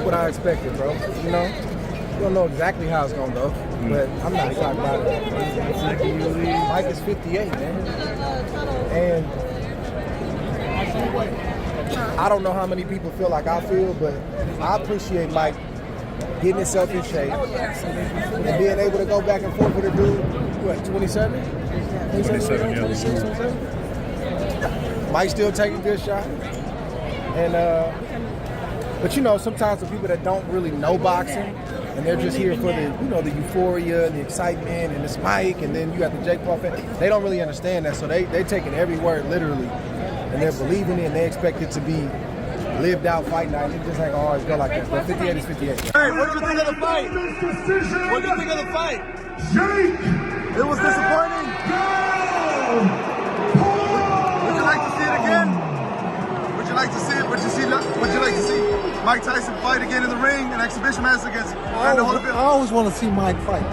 what I expected, bro. You know, you don't know exactly how it's gonna go, but I'm not shocked about it. Mike is 58, man, and I don't know how many people feel like I feel, but I appreciate Mike getting himself in shape and being able to go back and forth with a dude. What, 27? 27, yeah. 26, 27? Mike still taking good shots. And but you know, sometimes the people that don't really know boxing and they're just here for the, you know, the euphoria and the excitement and the spike, and then you got the Jake Paul fan, they don't really understand that, so they taking every word literally, and they're believing it and they expect it to be lived out fight night. It just ain't gonna always go like that. But 58 is 58. Hey, what did you think of the fight? What did you think of the fight? Jake! It was disappointing. Would you like to see it again? Would you like to see it? Would you like to see Mike Tyson fight again in the ring, an exhibition match against Brandon Holyfield? I always want to see Mike fight.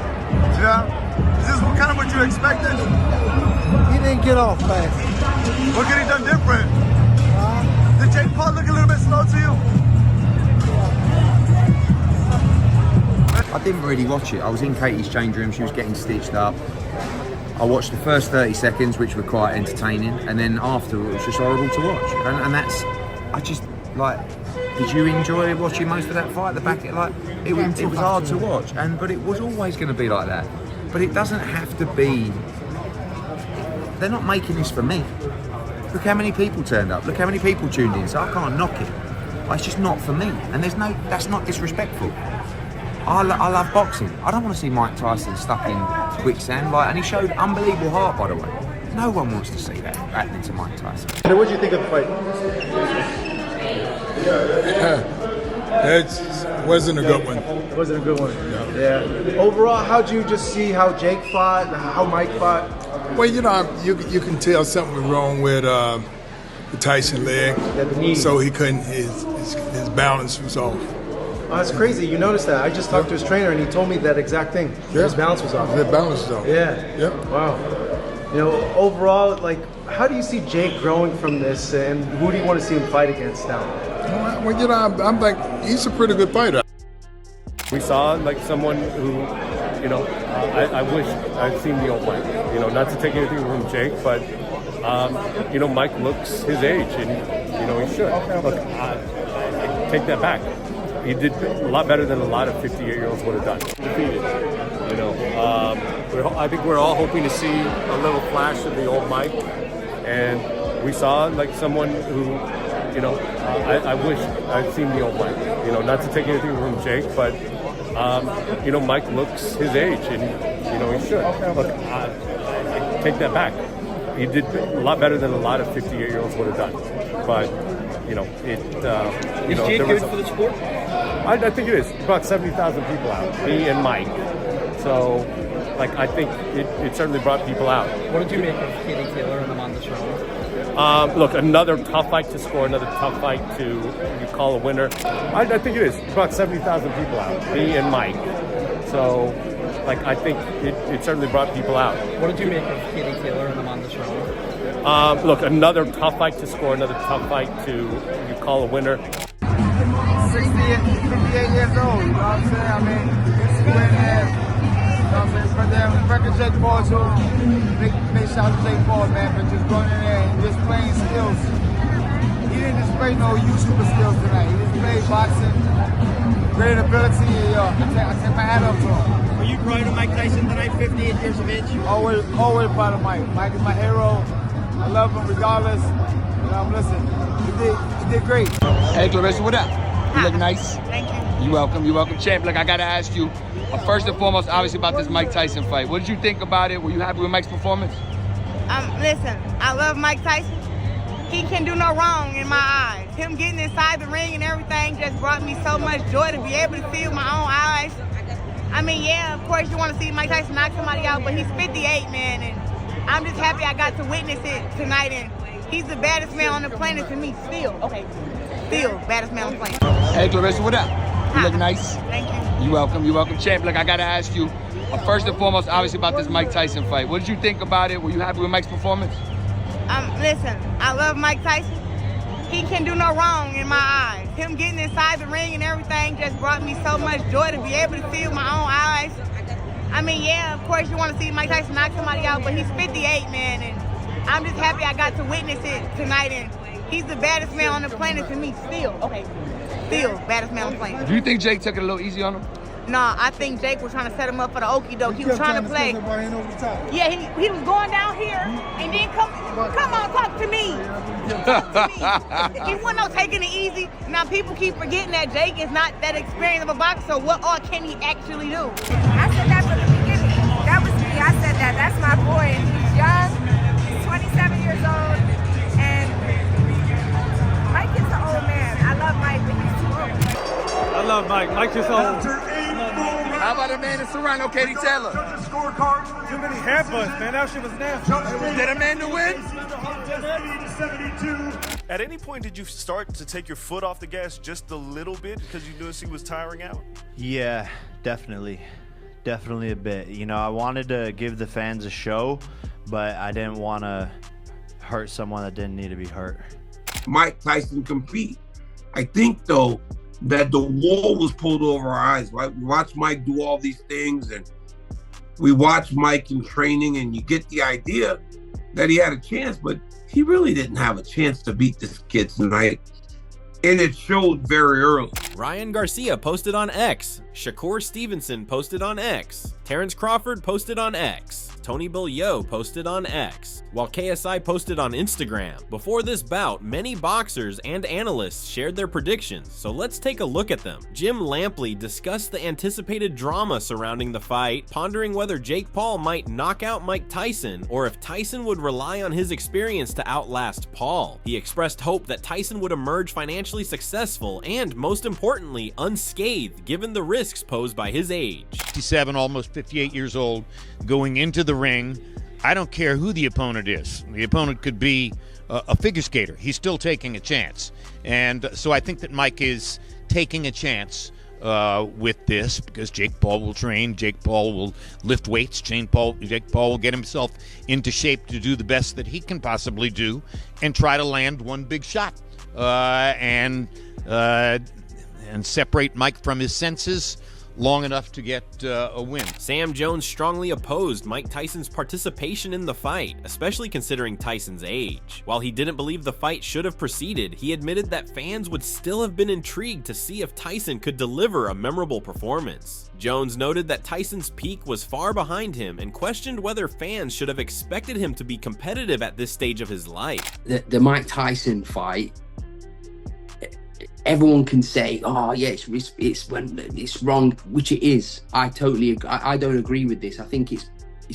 Yeah. Is this kind of what you expected? He didn't get off fast. What could he done different? Did Jake Paul look a little bit slow to you? I didn't really watch it. I was in Katie's change room, she was getting stitched up. I watched the first 30 seconds, which were quite entertaining, and then after it was just horrible to watch. And that's, I just, like, did you enjoy watching most of that fight? The back, like, it was hard to watch, but it was always going to be like that. But it doesn't have to be, they're not making this for me. Look how many people turned up, look how many people tuned in, so I can't knock it. It's just not for me, and that's not disrespectful. I love boxing. I don't want to see Mike Tyson stuck in quicksand, and he showed unbelievable heart, by the way. No one wants to see that happening to Mike Tyson. What did you think of the fight? It wasn't a good one. It wasn't a good one. Yeah. Overall, how'd you just see how Jake fought, how Mike fought? Well, you know, you can tell something was wrong with the Tyson leg. So he couldn't, his balance was off. Oh, that's crazy. You noticed that. I just talked to his trainer and he told me that exact thing. Yeah. His balance was off. His balance was off. Yeah. Yep. Wow. You know, overall, like, how do you see Jake growing from this, and who do you want to see him fight against now? Well, you know, I'm like, he's a pretty good fighter. We saw like someone who, you know, I wish I'd seen the old Mike. You know, not to take anything from Jake, but you know, Mike looks his age, and you know he should. Look, I take that back. He did a lot better than a lot of 58-year-olds would have done. Defeated. You know, I think we're all hoping to see a little flash of the old Mike, and we saw like someone who, you know, I wish I'd seen the old Mike. You know, not to take anything from Jake, but you know, Mike looks his age, and you know he should. Look, I take that back. He did a lot better than a lot of 58-year-olds would have done. But you know, is Jake good for the sport? I think it is. About 70,000 people out. Me and Mike. So, like, I think it certainly brought people out. What did you make of Katie Taylor and Amanda Serrano? Look, another tough fight to score, another tough fight to call a winner. I think it is. About 70,000 people out. Me and Mike. So, like, I think it certainly brought people out. What did you make of Katie Taylor and Amanda Serrano? Look, another tough fight to score, another tough fight to call a winner. 58 years old, you know what I'm saying? I mean, he went there, you know what I'm saying? For them, record Jake Paul too. Big shout to Jake Paul, man, for just going in there and just playing skills. He didn't display no super skills tonight. He displayed boxing, great ability. I take my hat off to him. Were you proud of Mike Tyson tonight, 58 years of age? Always proud of Mike. Mike is my hero. I love him regardless. You know, listen, he did great. Hey Clarissa, what up? You look nice. Thank you. You welcome, champ. Look, I gotta ask you, first and foremost, obviously about this Mike Tyson fight. What did you think about it? Were you happy with Mike's performance? Listen, I love Mike Tyson. He can do no wrong in my eyes. Him getting inside the ring and everything just brought me so much joy to be able to see with my own eyes. I mean, yeah, of course you want to see Mike Tyson knock somebody out, but he's 58, man, and I'm just happy I got to witness it tonight, and he's the baddest man on the planet to me, still. Okay. Still, baddest man on the planet. Hey Clarissa, what up? You look nice. Thank you. You welcome, champ. Look, I gotta ask you, first and foremost, obviously about this Mike Tyson fight. What did you think about it? Were you happy with Mike's performance? Listen, I love Mike Tyson. he can do no wrong in my eyes. Him getting inside the ring and everything just brought me so much joy to be able to see with my own eyes. I mean, yeah, of course you want to see Mike Tyson knock somebody out, but he's 58, man, and I'm just happy I got to witness it tonight, and he's the baddest man on the planet to me, still. Okay. Still, baddest man on the planet. Do you think Jake took it a little easy on him? Nah, I think Jake was trying to set him up for the okie doke. He was trying to play. Yeah, he was going down here, and then come on, talk to me. Talk to me. He wasn't no taking it easy. Now people keep forgetting that Jake is not that experienced of a boxer. So what all can he actually do? I said that from the beginning. That was me. I said that. That's my boy. And he's young. He's 27 years old. And Mike is an old man. I love Mike, but he's too old. I love Mike. Mike's just old. How about the man in Serrano, Katie Taylor? Too many headbutts, man. That shit was nasty. Did Amanda win? At any point, did you start to take your foot off the gas just a little bit because you noticed he was tiring out? Yeah, definitely. Definitely a bit. You know, I wanted to give the fans a show, but I didn't want to hurt someone that didn't need to be hurt. Mike Tyson compete. I think, though, that the wall was pulled over our eyes, right? We watched Mike do all these things, and we watched Mike in training, and you get the idea that he had a chance, but he really didn't have a chance to beat this kid tonight. And it showed very early. Ryan Garcia posted on X. Shakur Stevenson posted on X. Terrence Crawford posted on X. Tony Belleau posted on X, while KSI posted on Instagram. Before this bout, many boxers and analysts shared their predictions, so let's take a look at them. Jim Lampley discussed the anticipated drama surrounding the fight, pondering whether Jake Paul might knock out Mike Tyson, or if Tyson would rely on his experience to outlast Paul. He expressed hope that Tyson would emerge financially successful and, most importantly, unscathed given the risks posed by his age. 57, almost 58 years old, going into the ring. I don't care who the opponent is. The opponent could be a figure skater. He's still taking a chance. And so I think that Mike is taking a chance with this because Jake Paul will train. Jake Paul will lift weights. Jake Paul will get himself into shape to do the best that he can possibly do and try to land one big shot and separate Mike from his senses long enough to get a win. Sam Jones strongly opposed Mike Tyson's participation in the fight, especially considering Tyson's age. While he didn't believe the fight should have proceeded, he admitted that fans would still have been intrigued to see if Tyson could deliver a memorable performance. Jones noted that Tyson's peak was far behind him and questioned whether fans should have expected him to be competitive at this stage of his life. The Mike Tyson fight, everyone can say, oh yeah, it's wrong, which it is. I don't agree with this. I think it's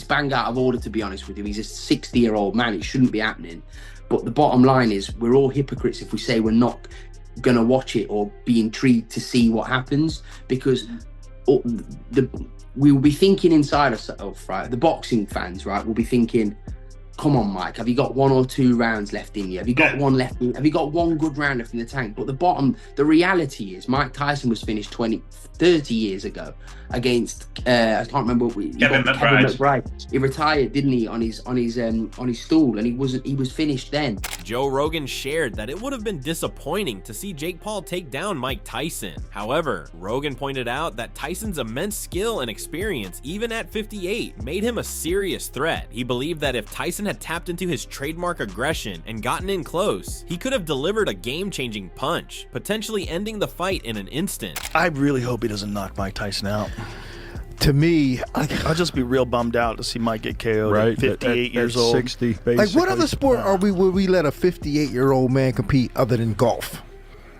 bang out of order, to be honest with you. He's a 60-year-old man. It shouldn't be happening. But the bottom line is we're all hypocrites if we say we're not going to watch it or be intrigued to see what happens, because we will be thinking inside ourselves, right? The boxing fans, right, will be thinking, come on, Mike, have you got 1 or 2 rounds left in you? Have you got one left? Have you got one good round left in the tank? But the reality is Mike Tyson was finished 30 years ago against I can't remember Kevin McBride. He retired, didn't he, on his stool, and he was finished then. Joe Rogan shared that it would have been disappointing to see Jake Paul take down Mike Tyson. However, Rogan pointed out that Tyson's immense skill and experience, even at 58, made him a serious threat. He believed that if Tyson had tapped into his trademark aggression and gotten in close, he could have delivered a game-changing punch, potentially ending the fight in an instant. I really hope he doesn't knock Mike Tyson out. To me, I'll just be real bummed out to see Mike get KO'd at 58 years old. 60, basically. Like, what other sport would we let a 58-year-old man compete other than golf?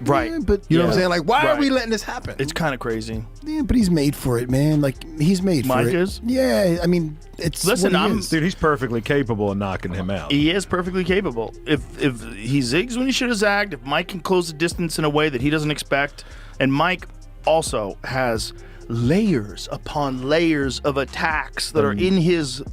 Right. Yeah, but you know what I'm saying? Like, why are we letting this happen? It's kind of crazy. Yeah, but he's made for it, man. Like, he's made for it. Mike is? Yeah, I mean, it's Listen, dude, he's perfectly capable of knocking him out. He is perfectly capable. If he zigs when he should have zagged, if Mike can close the distance in a way that he doesn't expect, and Mike also has layers upon layers of attacks that are in his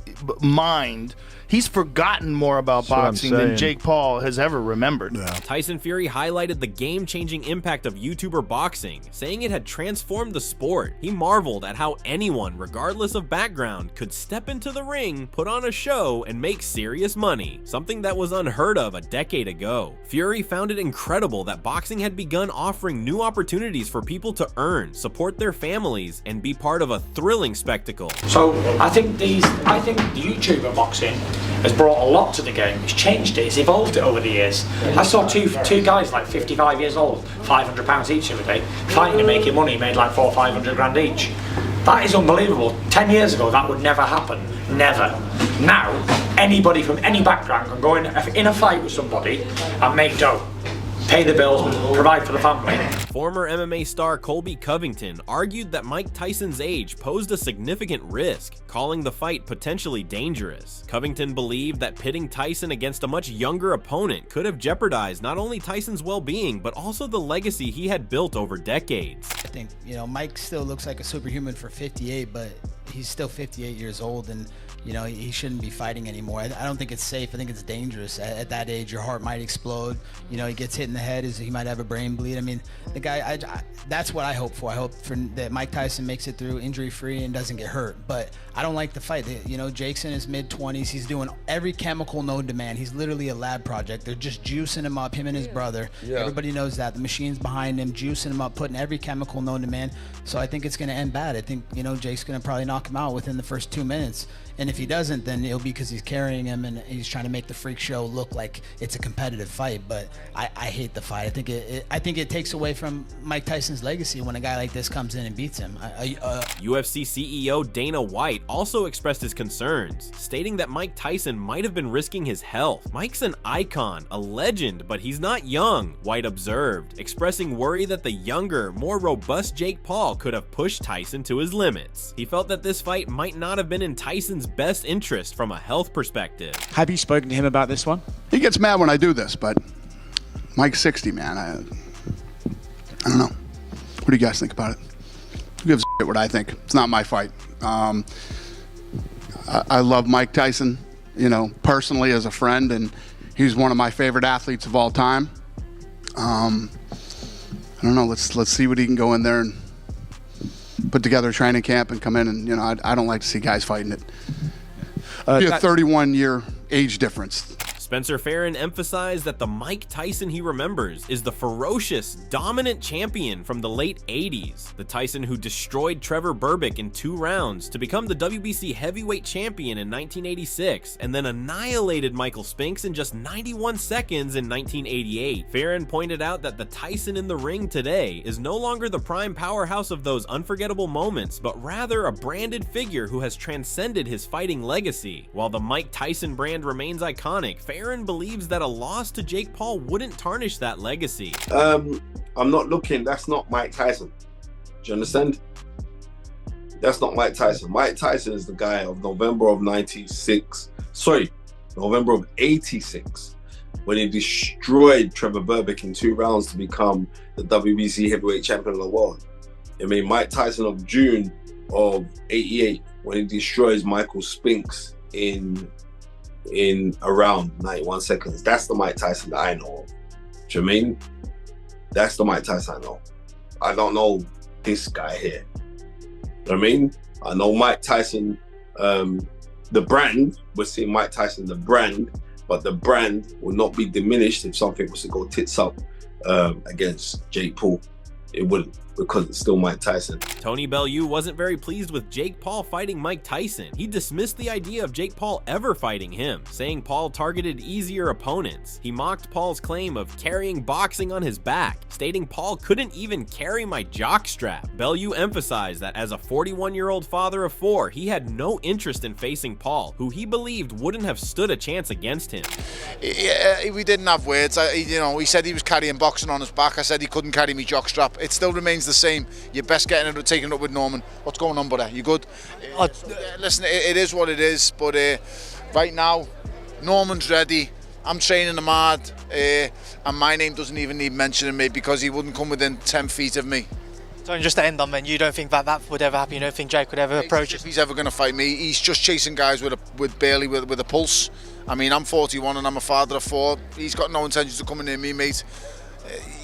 mind. He's forgotten more about boxing than Jake Paul has ever remembered. Tyson Fury highlighted the game-changing impact of YouTuber boxing, saying it had transformed the sport. He marveled at how anyone, regardless of background, could step into the ring, put on a show, and make serious money, something that was unheard of a decade ago. Fury found it incredible that boxing had begun offering new opportunities for people to earn, support their families, and be part of a thrilling spectacle. So I think the YouTuber boxing has brought a lot to the game. It's changed it, it's evolved it over the years. I saw two guys like 55 years old, £500 each the other day, fighting and making money, made like 400 or 500 grand each. That is unbelievable. 10 years ago that would never happen, never. Now, anybody from any background can go in a fight with somebody and make dough, pay the bills, provide for the family. Former MMA star Colby Covington argued that Mike Tyson's age posed a significant risk, calling the fight potentially dangerous. Covington believed that pitting Tyson against a much younger opponent could have jeopardized not only Tyson's well-being, but also the legacy he had built over decades. I think, Mike still looks like a superhuman for 58, but he's still 58 years old, and he shouldn't be fighting anymore. I don't think it's safe. I think it's dangerous. At that age, your heart might explode. He gets hit in the head, he might have a brain bleed. I mean, the guy, that's what I hope for. I hope that Mike Tyson makes it through injury-free and doesn't get hurt. But I don't like the fight. Jake's in his mid-20s. He's doing every chemical known to man. He's literally a lab project. They're just juicing him up, him and his brother. Yeah. Everybody knows that. The machine's behind him, juicing him up, putting every chemical known to man. So I think it's going to end bad. I think, Jake's going to probably knock him out within the first 2 minutes. And if he doesn't, then it'll be because he's carrying him and he's trying to make the freak show look like it's a competitive fight. But I hate the fight. I think it takes away from Mike Tyson's legacy when a guy like this comes in and beats him. UFC CEO Dana White also expressed his concerns, stating that Mike Tyson might have been risking his health. Mike's an icon, a legend, but he's not young, White observed, expressing worry that the younger, more robust Jake Paul could have pushed Tyson to his limits. He felt that this fight might not have been in Tyson's best interest from a health perspective. Have you spoken to him about this one? He gets mad when I do this, but Mike's 60, man. I don't know. What do you guys think about it? Who gives a shit what I think? It's not my fight. I love Mike Tyson, personally as a friend, and he's one of my favorite athletes of all time. I don't know. Let's see what he can go in there and put together a training camp and come in and, I don't like to see guys fighting it. Be a 31-year age difference. Spencer Farron emphasized that the Mike Tyson he remembers is the ferocious, dominant champion from the late 80s, the Tyson who destroyed Trevor Berbick in 2 rounds to become the WBC heavyweight champion in 1986, and then annihilated Michael Spinks in just 91 seconds in 1988. Farron pointed out that the Tyson in the ring today is no longer the prime powerhouse of those unforgettable moments, but rather a branded figure who has transcended his fighting legacy. While the Mike Tyson brand remains iconic, Farron believes that a loss to Jake Paul wouldn't tarnish that legacy. I'm not looking, that's not Mike Tyson. Do you understand? That's not Mike Tyson. Mike Tyson is the guy of November of 86, when he destroyed Trevor Berbick in 2 rounds to become the WBC heavyweight champion of the world. I mean, Mike Tyson of June of 88, when he destroys Michael Spinks in around 91 seconds. That's the Mike Tyson that I know of. Do you know what I mean? That's the Mike Tyson I know. I don't know this guy here. You know what I mean? I know Mike Tyson, the brand. We're seeing Mike Tyson, the brand, but the brand will not be diminished if something was to go tits up against Jake Paul. It wouldn't, because it's still Mike Tyson. Tony Bellew wasn't very pleased with Jake Paul fighting Mike Tyson. He dismissed the idea of Jake Paul ever fighting him, saying Paul targeted easier opponents. He mocked Paul's claim of carrying boxing on his back, stating Paul couldn't even carry my jockstrap. Bellew emphasized that as a 41-year-old father of 4, he had no interest in facing Paul, who he believed wouldn't have stood a chance against him. Yeah, we didn't have words. He said he was carrying boxing on his back. I said he couldn't carry me jockstrap. It still remains the same. You're best taking it up with Norman. What's going on, brother? You good? Listen, it is what it is, but right now, Norman's ready. I'm training him hard, and my name doesn't even need mentioning me because he wouldn't come within 10 feet of me. So just to end on, then, you don't think that would ever happen? You don't think Jake would ever approach If he's ever going to fight me, he's just chasing guys with a pulse. I mean, I'm 41 and I'm a father of 4. He's got no intention of coming near me, mate.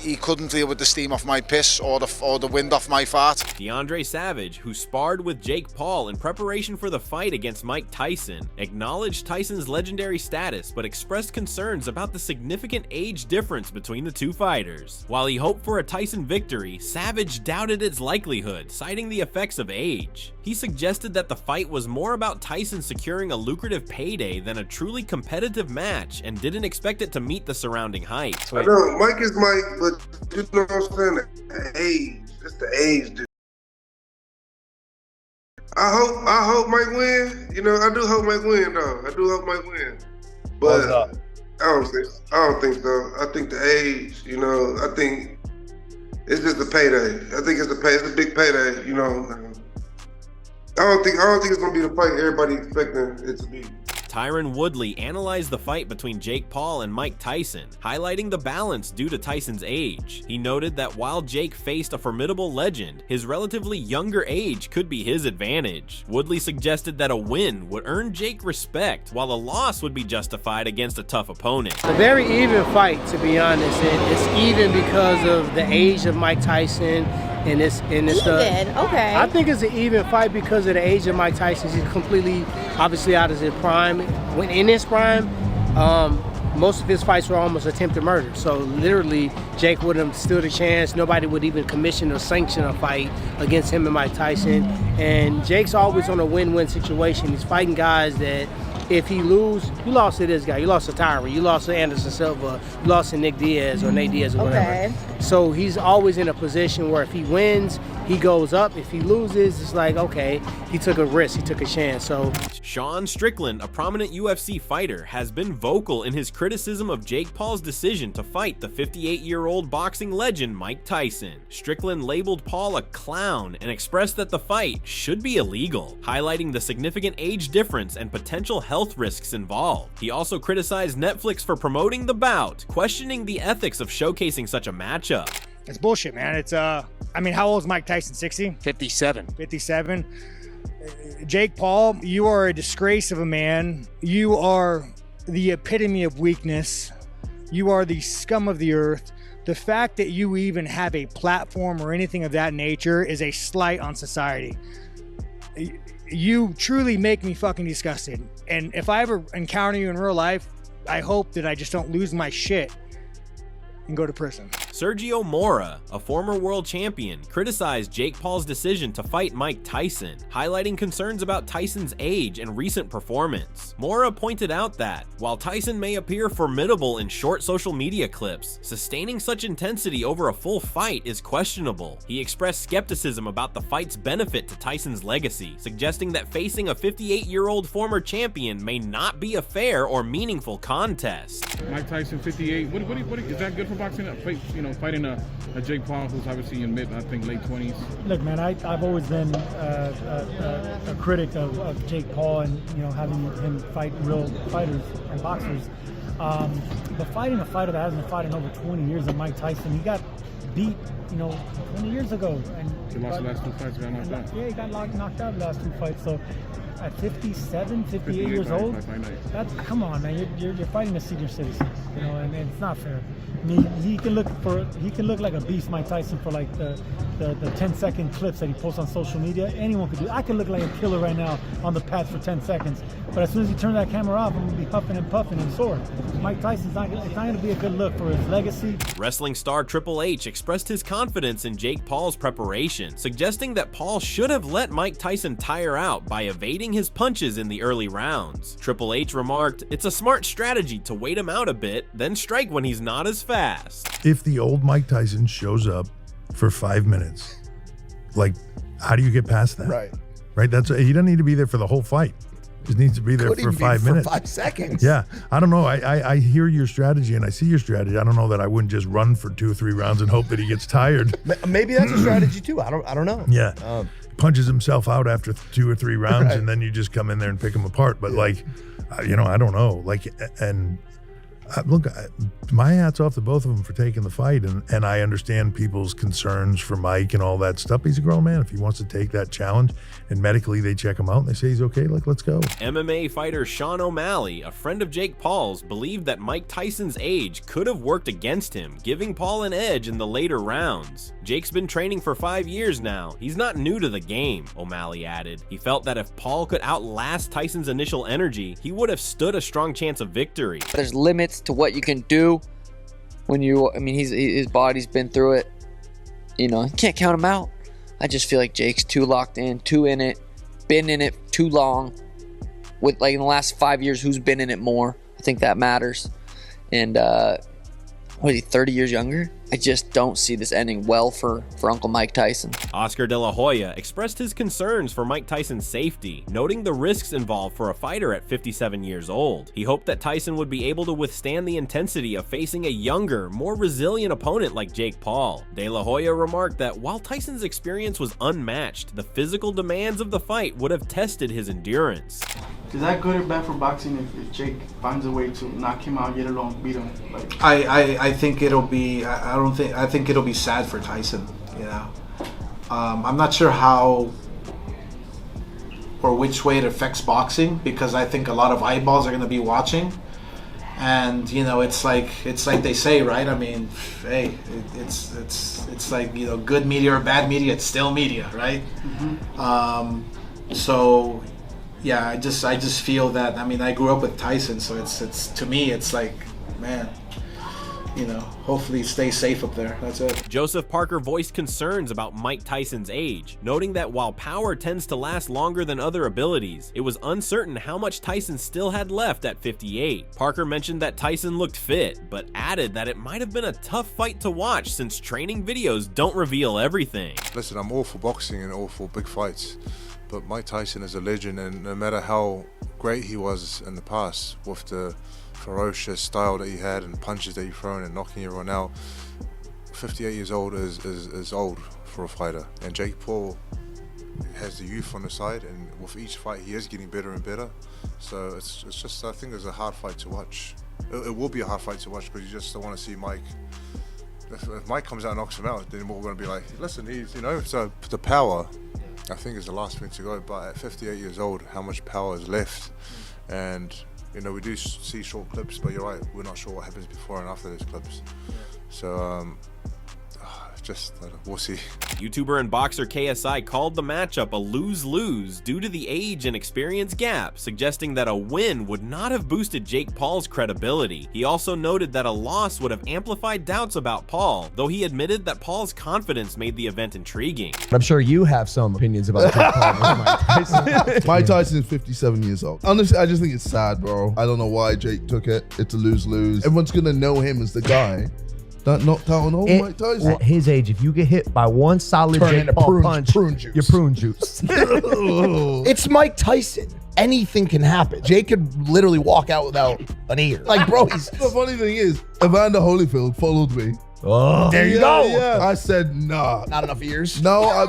He couldn't deal with the steam off my piss or the wind off my fart. DeAndre Savage, who sparred with Jake Paul in preparation for the fight against Mike Tyson, acknowledged Tyson's legendary status but expressed concerns about the significant age difference between the two fighters. While he hoped for a Tyson victory, Savage doubted its likelihood, citing the effects of age. He suggested that the fight was more about Tyson securing a lucrative payday than a truly competitive match and didn't expect it to meet the surrounding hype. I know Mike is Mike, but you know what I'm saying? The age, it's the age. Dude. I hope Mike win. You know, I do hope Mike win, though. I do hope Mike win. But I don't think so. I think the age. You know, I think it's just a payday. I think it's a big payday. You know, I don't think it's gonna be the fight everybody expecting it to be. Tyron Woodley analyzed the fight between Jake Paul and Mike Tyson, highlighting the balance due to Tyson's age. He noted that while Jake faced a formidable legend, his relatively younger age could be his advantage. Woodley suggested that a win would earn Jake respect, while a loss would be justified against a tough opponent. A very even fight, to be honest. It's even because of the age of Mike Tyson. And it's okay. I think it's an even fight because of the age of Mike Tyson. He's completely, obviously, out of his prime. When in his prime, most of his fights were almost attempted murder. So literally, Jake wouldn't have stood a chance. Nobody would even commission or sanction a fight against him and Mike Tyson. And Jake's always on a win-win situation. He's fighting guys that, if he lose, you lost to this guy, you lost to Tyron, you lost to Anderson Silva, you lost to Nick Diaz or Nate Diaz or whatever. So he's always in a position where if he wins, he goes up. If he loses, it's like, okay, he took a risk, he took a chance. So Sean Strickland, a prominent UFC fighter, has been vocal in his criticism of Jake Paul's decision to fight the 58-year-old boxing legend Mike Tyson. Strickland labeled Paul a clown and expressed that the fight should be illegal, highlighting the significant age difference and potential health risks involved. He also criticized Netflix for promoting the bout, questioning the ethics of showcasing such a matchup. It's bullshit, man. It's I mean, how old is Mike Tyson? 60? 57. 57. Jake Paul, you are a disgrace of a man. You are the epitome of weakness. You are the scum of the earth. The fact that you even have a platform or anything of that nature is a slight on society. You truly make me fucking disgusted. And if I ever encounter you in real life, I hope that I just don't lose my shit and go to prison. Sergio Mora, a former world champion, criticized Jake Paul's decision to fight Mike Tyson, highlighting concerns about Tyson's age and recent performance. Mora pointed out that, while Tyson may appear formidable in short social media clips, sustaining such intensity over a full fight is questionable. He expressed skepticism about the fight's benefit to Tyson's legacy, suggesting that facing a 58-year-old former champion may not be a fair or meaningful contest. Mike Tyson, 58. What is that good for boxing? Fighting a Jake Paul who's obviously in late 20s. Look, man, I've always been a critic of Jake Paul and having him fight real fighters and boxers. But fighting a fighter that hasn't been fighting over 20 years of Mike Tyson, he got beat 20 years ago. And he lost the last 2 fights, got knocked out. Yeah, he got knocked out the last 2 fights. So at 57, 58 years old, come on, man, you're fighting a senior citizen, and it's not fair. I mean, he can look like a beast, Mike Tyson, for like the 10-second clips that he posts on social media. Anyone could do. I could look like a killer right now on the pads for 10 seconds, but as soon as he turns that camera off, I'm gonna be huffing and puffing and sore. Mike Tyson's not gonna be a good look for his legacy. Wrestling star Triple H expressed his confidence in Jake Paul's preparation, suggesting that Paul should have let Mike Tyson tire out by evading his punches in the early rounds. Triple H remarked, "It's a smart strategy to wait him out a bit, then strike when he's not as fast." If the old Mike Tyson shows up for 5 minutes, like, how do you get past that? Right. He doesn't need to be there for the whole fight. He just needs to be there for 5 minutes. 5 seconds. Yeah. I don't know. I hear your strategy and I see your strategy. I don't know that I wouldn't just run for 2 or 3 rounds and hope that he gets tired. Maybe that's a strategy too. I don't know. Yeah. Punches himself out after 2 or 3 rounds, and then you just come in there and pick him apart. But I don't know. And Look, my hat's off to both of them for taking the fight, and I understand people's concerns for Mike and all that stuff. He's a grown man. If he wants to take that challenge, and medically they check him out and they say he's okay, like, let's go. MMA fighter Sean O'Malley, a friend of Jake Paul's, believed that Mike Tyson's age could have worked against him, giving Paul an edge in the later rounds. Jake's been training for 5 years now. He's not new to the game, O'Malley added. He felt that if Paul could outlast Tyson's initial energy, he would have stood a strong chance of victory. There's limits to what you can do when his body's been through it. You can't count him out. I just feel like Jake's too locked in, too in it, been in it too long. With in the last 5 years, who's been in it more? I think that matters. And what is he, 30 years younger? I just don't see this ending well for Uncle Mike Tyson. Oscar De La Hoya expressed his concerns for Mike Tyson's safety, noting the risks involved for a fighter at 57 years old. He hoped that Tyson would be able to withstand the intensity of facing a younger, more resilient opponent like Jake Paul. De La Hoya remarked that while Tyson's experience was unmatched, the physical demands of the fight would have tested his endurance. Is that good or bad for boxing if Jake finds a way to knock him out, yet alone beat him? I think it'll be. I think it'll be sad for Tyson. I'm not sure how or which way it affects boxing, because I think a lot of eyeballs are going to be watching, and it's like they say, right? I mean, hey, it's like good media or bad media, it's still media, right? So. Yeah, I just feel that. I mean, I grew up with Tyson, so it's to me, it's like, man, hopefully stay safe up there. That's it. Joseph Parker voiced concerns about Mike Tyson's age, noting that while power tends to last longer than other abilities, it was uncertain how much Tyson still had left at 58. Parker mentioned that Tyson looked fit, but added that it might have been a tough fight to watch since training videos don't reveal everything. Listen, I'm all for boxing and all for big fights. But Mike Tyson is a legend, and no matter how great he was in the past with the ferocious style that he had and punches that he thrown and knocking everyone out, 58 years old is old for a fighter. And Jake Paul has the youth on the side, and with each fight he is getting better and better. So it's just, I think it's a hard fight to watch. It will be a hard fight to watch, because you just don't want to see Mike. If Mike comes out and knocks him out, then we're going to be like, listen, he's so the power, I think, is the last thing to go. But at 58 years old, how much power is left? And we do see short clips, but you're right, we're not sure what happens before and after those clips. So we'll see. YouTuber and boxer KSI called the matchup a lose-lose due to the age and experience gap, suggesting that a win would not have boosted Jake Paul's credibility. He also noted that a loss would have amplified doubts about Paul, though he admitted that Paul's confidence made the event intriguing. I'm sure you have some opinions about Jake Paul versus Mike Tyson. Mike Tyson is 57 years old. Honestly, I just think it's sad, bro. I don't know why Jake took it. It's a lose-lose. Everyone's gonna know him as the guy that knocked out an old Mike Tyson. At his age, if you get hit by one solid Jake Paul punch, you're prune juice. It's Mike Tyson. Anything can happen. Jake could literally walk out without an ear. Like, bro, he's... The funny thing is, Evander Holyfield followed me. Oh, there you go. Yeah. I said, nah. Not enough ears? No.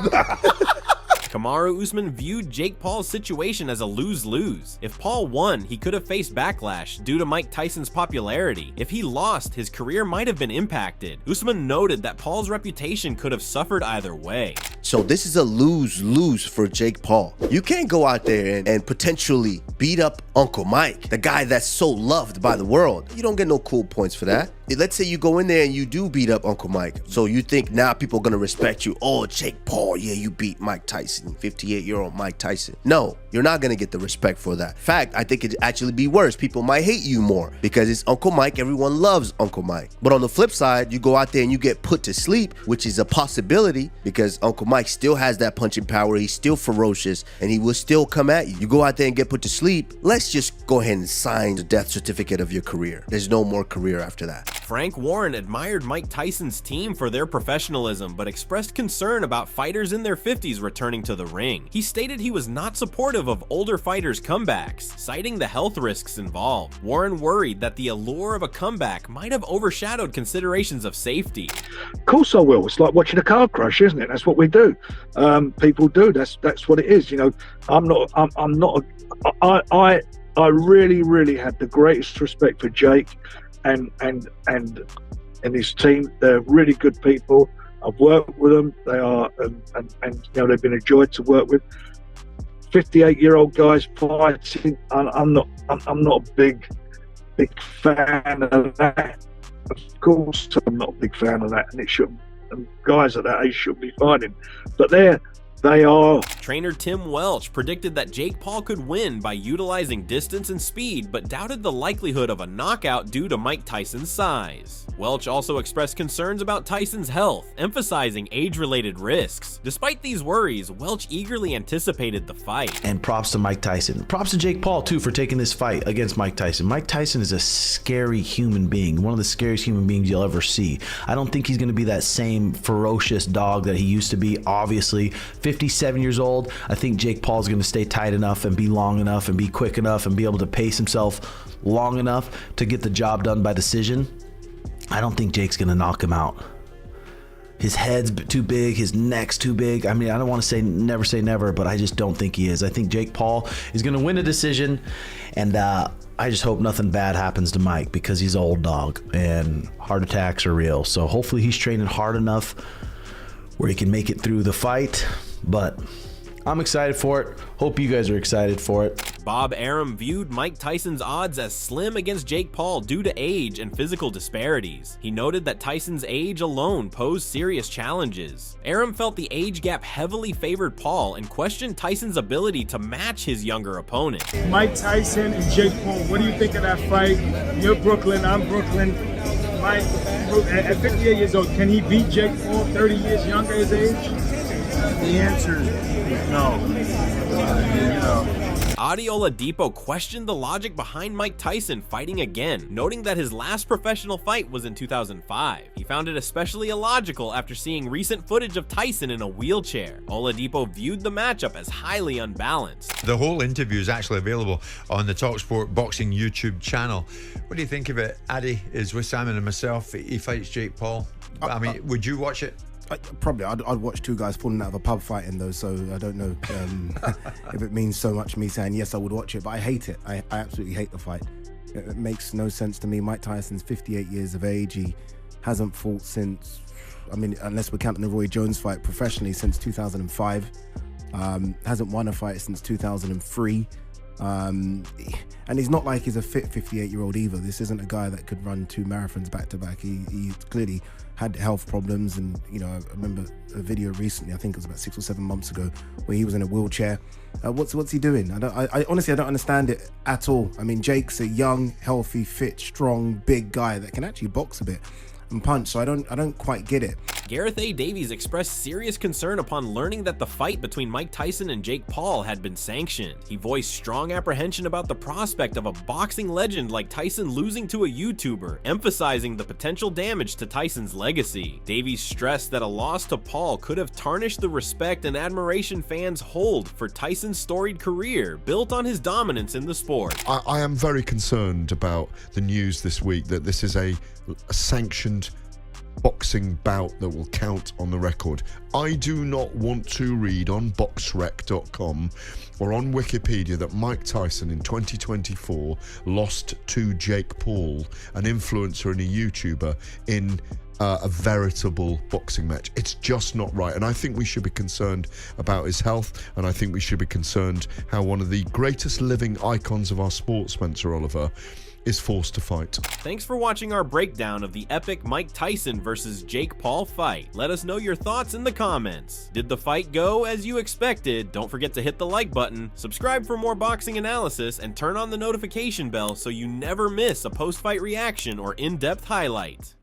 Kamaru Usman viewed Jake Paul's situation as a lose-lose. If Paul won, he could have faced backlash due to Mike Tyson's popularity. If he lost, his career might have been impacted. Usman noted that Paul's reputation could have suffered either way. So this is a lose-lose for Jake Paul. You can't go out there and potentially beat up Uncle Mike, the guy that's so loved by the world. You don't get no cool points for that. Let's say you go in there and you do beat up Uncle Mike. So you think now people are going to respect you. Oh, Jake Paul, yeah, you beat Mike Tyson, 58-year-old Mike Tyson. No, you're not going to get the respect for that. In fact, I think it'd actually be worse. People might hate you more because it's Uncle Mike. Everyone loves Uncle Mike. But on the flip side, you go out there and you get put to sleep, which is a possibility because Uncle Mike still has that punching power. He's still ferocious and he will still come at you. You go out there and get put to sleep. Let's just go ahead and sign the death certificate of your career. There's no more career after that. Frank Warren admired Mike Tyson's team for their professionalism, but expressed concern about fighters in their 50s returning to the ring. He stated he was not supportive of older fighters' comebacks, citing the health risks involved. Warren worried that the allure of a comeback might have overshadowed considerations of safety. Of course I will. It's like watching a car crash, isn't it? That's what we do. People do. That's what it is. I really had the greatest respect for Jake. and his team. They're really good people. I've worked with them. They are, and you know, they've been a joy to work with. 58-year-old guys fighting. I'm not a big fan of that. Of course, I'm not a big fan of that, and it shouldn't. And guys at that age should be fighting, but they are. Trainer Tim Welch predicted that Jake Paul could win by utilizing distance and speed, but doubted the likelihood of a knockout due to Mike Tyson's size. Welch also expressed concerns about Tyson's health, emphasizing age-related risks. Despite these worries, Welch eagerly anticipated the fight. And props to Mike Tyson. Props to Jake Paul, too, for taking this fight against Mike Tyson. Mike Tyson is a scary human being, one of the scariest human beings you'll ever see. I don't think he's going to be that same ferocious dog that he used to be, obviously. 57 years old, I think Jake Paul's going to stay tight enough and be long enough and be quick enough and be able to pace himself long enough to get the job done by decision. I don't think Jake's going to knock him out. His head's too big, his neck's too big. I mean, I don't want to say never, but I just don't think he is. I think Jake Paul is going to win a decision, and I just hope nothing bad happens to Mike because he's an old dog and heart attacks are real. So hopefully he's training hard enough where he can make it through the fight, but I'm excited for it. Hope you guys are excited for it. Bob Arum viewed Mike Tyson's odds as slim against Jake Paul due to age and physical disparities. He noted that Tyson's age alone posed serious challenges. Arum felt the age gap heavily favored Paul and questioned Tyson's ability to match his younger opponent. Mike Tyson and Jake Paul, what do you think of that fight? You're Brooklyn, I'm Brooklyn. Mike, at 58 years old, can he beat Jake Paul 30 years younger his age? The answer is no. Adi Oladipo questioned the logic behind Mike Tyson fighting again, noting that his last professional fight was in 2005. He found it especially illogical after seeing recent footage of Tyson in a wheelchair. Oladipo viewed the matchup as highly unbalanced. The whole interview is actually available on the TalkSport Boxing YouTube channel. What do you think of it? Adi is with Simon and myself. He fights Jake Paul. I mean, would you watch it? I'd watch two guys falling out of a pub fighting though, so I don't know if it means so much me saying yes I would watch it, but I hate it. I absolutely hate the fight. It makes no sense to me. Mike Tyson's 58 years of age. He hasn't fought since, I mean, unless we're counting the Roy Jones fight professionally, since 2005. Hasn't won a fight since 2003. And he's not like he's a fit 58-year-old either. This isn't a guy that could run 2 marathons back to back. He clearly had health problems, and you know, I remember a video recently, I think it was about 6 or 7 months ago, where he was in a wheelchair. What's he doing? I honestly don't understand it at all. I mean, Jake's a young, healthy, fit, strong, big guy that can actually box a bit and punch, so I don't quite get it. Gareth A. Davies expressed serious concern upon learning that the fight between Mike Tyson and Jake Paul had been sanctioned. He voiced strong apprehension about the prospect of a boxing legend like Tyson losing to a YouTuber, emphasizing the potential damage to Tyson's legacy. Davies stressed that a loss to Paul could have tarnished the respect and admiration fans hold for Tyson's storied career, built on his dominance in the sport. I am very concerned about the news this week that this is a sanctioned boxing bout that will count on the record. I do not want to read on boxrec.com or on Wikipedia that Mike Tyson in 2024 lost to Jake Paul, an influencer and a YouTuber, in a veritable boxing match. It's just not right, and I think we should be concerned about his health, and I think we should be concerned how one of the greatest living icons of our sport, Spencer Oliver, is forced to fight. Thanks for watching our breakdown of the epic Mike Tyson versus Jake Paul fight. Let us know your thoughts in the comments. Did the fight go as you expected? Don't forget to hit the like button, subscribe for more boxing analysis, and turn on the notification bell so you never miss a post-fight reaction or in-depth highlight.